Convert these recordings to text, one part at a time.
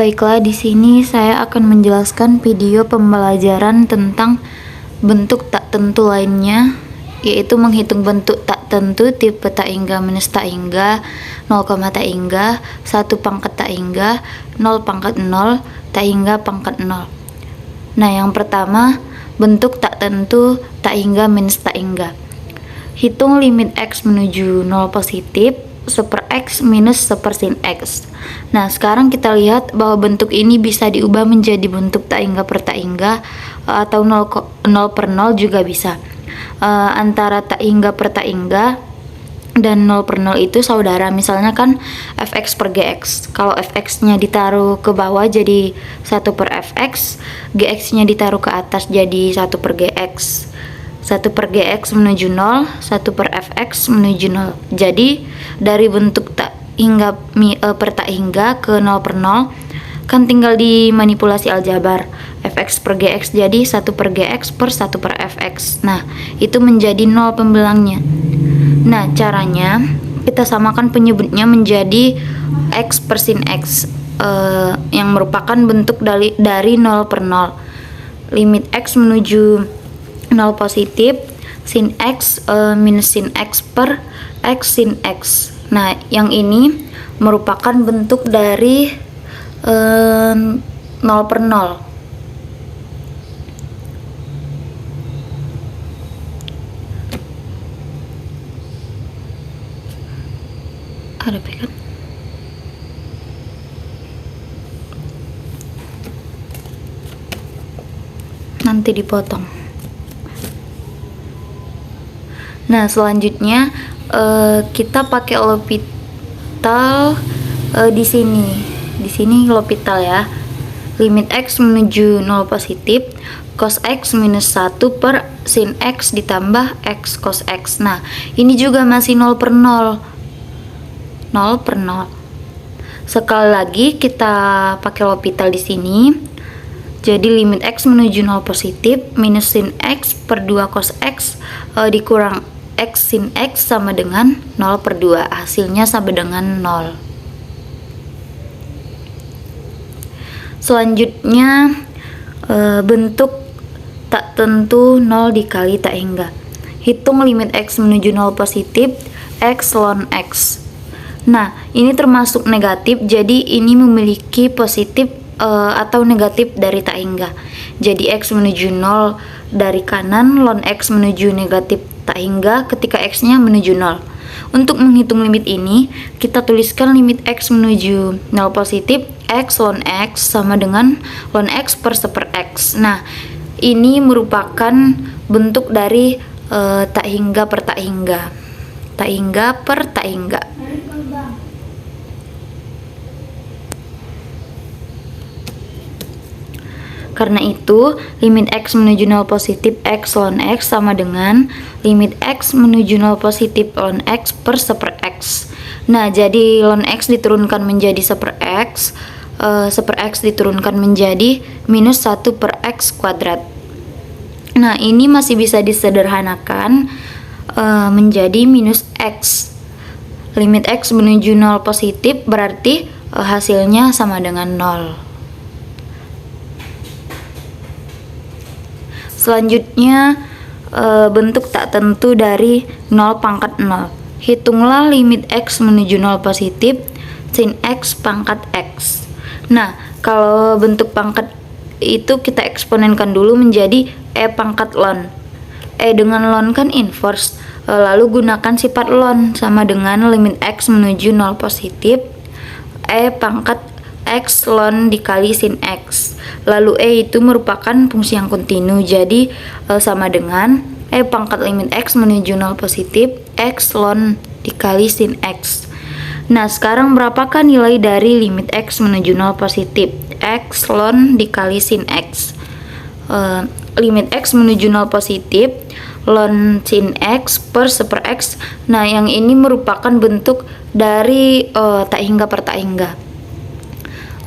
Baiklah, di sini saya akan menjelaskan video pembelajaran tentang bentuk tak tentu lainnya, yaitu menghitung bentuk tak tentu tipe tak hingga minus tak hingga, 0, tak hingga, 1 pangkat tak hingga, 0 pangkat 0, tak hingga pangkat 0. Nah, yang pertama, bentuk tak tentu tak hingga minus tak hingga. Hitung limit X menuju 0 positif, 1/X minus 1/sin X. Nah, sekarang kita lihat bahwa bentuk ini bisa diubah menjadi bentuk tak hingga per tak hingga, atau 0 per 0 juga bisa. Antara tak hingga per tak hingga dan 0 per 0 itu saudara. Misalnya kan fx per gx. Kalau fx-nya ditaruh ke bawah jadi 1 per fx, gx-nya ditaruh ke atas jadi 1 per gx. 1 per gx menuju 0, 1 per fx menuju 0. Jadi dari bentuk tak hingga per tak hingga ke 0 per 0 kan tinggal dimanipulasi aljabar. Fx per gx jadi 1 per gx per 1 per fx. Nah, itu menjadi 0 pembilangnya. Nah, caranya kita samakan penyebutnya menjadi x per sin x, yang merupakan bentuk dari 0 per 0. Limit x menuju 0 positif, sin x minus sin x per x sin x. Nah, yang ini merupakan bentuk dari 0 per 0. Ada kan? Nanti dipotong. Nah, selanjutnya kita pakai L'Hopital di sini. Di sini L'Hopital ya. Limit x menuju 0 positif, cos x minus 1 per sin x ditambah x cos x. Nah, ini juga masih 0 per 0. 0 per 0. Sekali lagi kita pakai L'Hopital di sini. Jadi limit x menuju 0 positif minus sin x per 2 cos x dikurang x sin x sama dengan 0 per 2. Hasilnya sama dengan 0. Selanjutnya bentuk tak tentu 0 dikali tak hingga. Hitung limit x menuju 0 positif, x ln x. Nah, ini termasuk negatif, jadi ini memiliki positif atau negatif dari tak hingga. Jadi x menuju 0 dari kanan, ln x menuju negatif tak hingga ketika x-nya menuju 0. Untuk menghitung limit ini, kita tuliskan limit x menuju 0 positif, x ln x sama dengan ln x per 1/x. Nah, ini merupakan bentuk dari tak hingga per tak hingga. Tak hingga per tak hingga. Karena itu, limit x menuju 0 positif x ln x sama dengan limit x menuju 0 positif ln x per 1/x. Nah, jadi ln x diturunkan menjadi 1/x, 1/x diturunkan menjadi minus 1 per x kuadrat. Nah, ini masih bisa disederhanakan menjadi minus x. Limit x menuju 0 positif berarti hasilnya sama dengan 0. Selanjutnya bentuk tak tentu dari 0 pangkat 0. Hitunglah limit x menuju 0 positif, sin x pangkat x. Nah, kalau bentuk pangkat itu kita eksponenkan dulu menjadi e pangkat ln. E dengan ln kan inverse, lalu gunakan sifat ln sama dengan limit x menuju 0 positif, e pangkat x ln dikali sin x. Lalu e itu merupakan fungsi yang kontinu, jadi sama dengan e pangkat limit x menuju 0 positif, x ln dikali sin x. Nah, sekarang berapakah nilai dari limit x menuju 0 positif, x ln dikali sin x? Limit x menuju 0 positif, ln sin x per 1/x. Nah, yang ini merupakan bentuk dari tak hingga per tak hingga.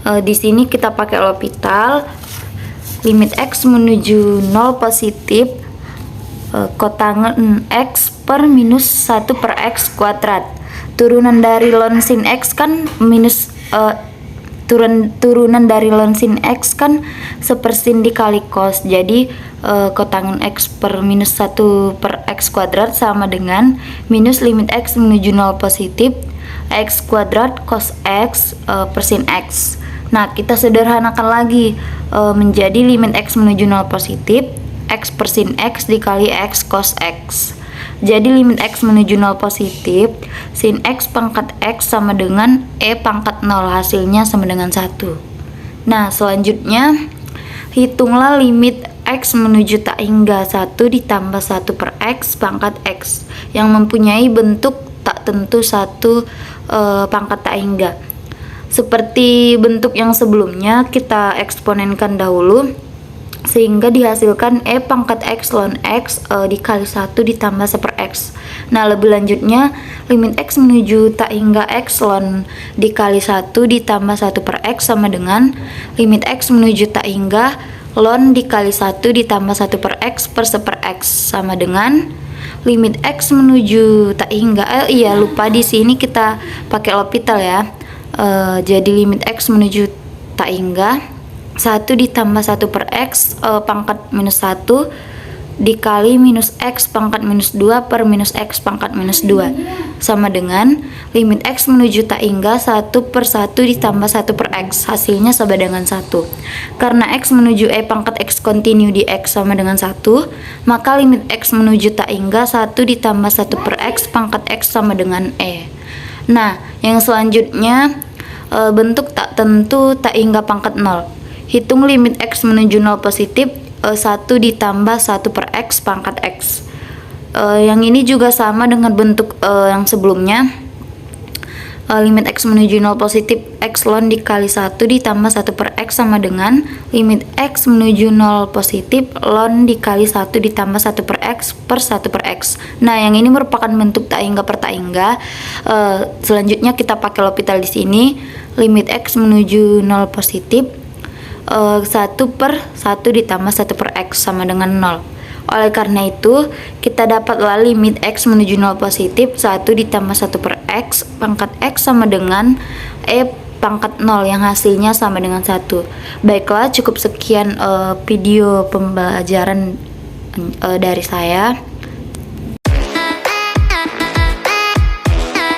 Di sini kita pakai L'Hopital. Limit x menuju 0 positif, kotangan x per minus 1 per x kuadrat. Turunan dari ln sin x kan minus turunan dari ln sin X kan sepersin dikali cos. Jadi kotangan X per minus 1 per X kuadrat sama dengan minus limit X menuju 0 positif X kuadrat cos X per sin X. Nah, kita sederhanakan lagi menjadi limit X menuju 0 positif X per sin X dikali X cos X. Jadi limit X menuju 0 positif, sin X pangkat X sama dengan E pangkat 0, hasilnya sama dengan 1. Nah, selanjutnya hitunglah limit X menuju tak hingga 1 ditambah 1 per X pangkat X yang mempunyai bentuk tak tentu 1 pangkat tak hingga. Seperti bentuk yang sebelumnya, kita eksponenkan dahulu sehingga dihasilkan E pangkat X ln X dikali 1 ditambah 1 per X. Nah, lebih lanjutnya limit X menuju tak hingga X ln dikali 1 ditambah 1 per X sama dengan limit X menuju tak hingga ln dikali 1 ditambah 1 per X per 1 per X sama dengan limit X menuju tak hingga lupa di sini kita pakai L'Hopital ya. Jadi limit X menuju tak hingga 1 ditambah 1 per X pangkat minus 1 dikali minus X pangkat minus 2 per minus X pangkat minus 2 sama dengan limit X menuju tak hingga 1 per 1 ditambah 1 per X, hasilnya sama dengan 1. Karena X menuju E pangkat X kontinu di X sama dengan 1, maka limit X menuju tak hingga 1 ditambah 1 per X pangkat X sama dengan E. Nah, yang selanjutnya bentuk tak tentu tak hingga pangkat 0. Hitung limit X menuju 0 positif 1 ditambah 1 per X pangkat X. Yang ini juga sama dengan bentuk yang sebelumnya. Limit X menuju 0 positif X ln dikali 1 ditambah 1 per X sama dengan limit X menuju 0 positif ln dikali 1 ditambah 1 per X per 1 per X. Nah, yang ini merupakan bentuk tak hingga per tak hingga. Selanjutnya kita pakai L'Hopital di sini. Limit X menuju 0 positif 1 per 1 ditambah 1 per X sama dengan 0. Oleh karena itu, kita dapatlah limit X menuju 0 positif 1 ditambah 1 per X pangkat X sama dengan E pangkat 0 yang hasilnya sama dengan 1. Baiklah, cukup sekian video pembelajaran dari saya.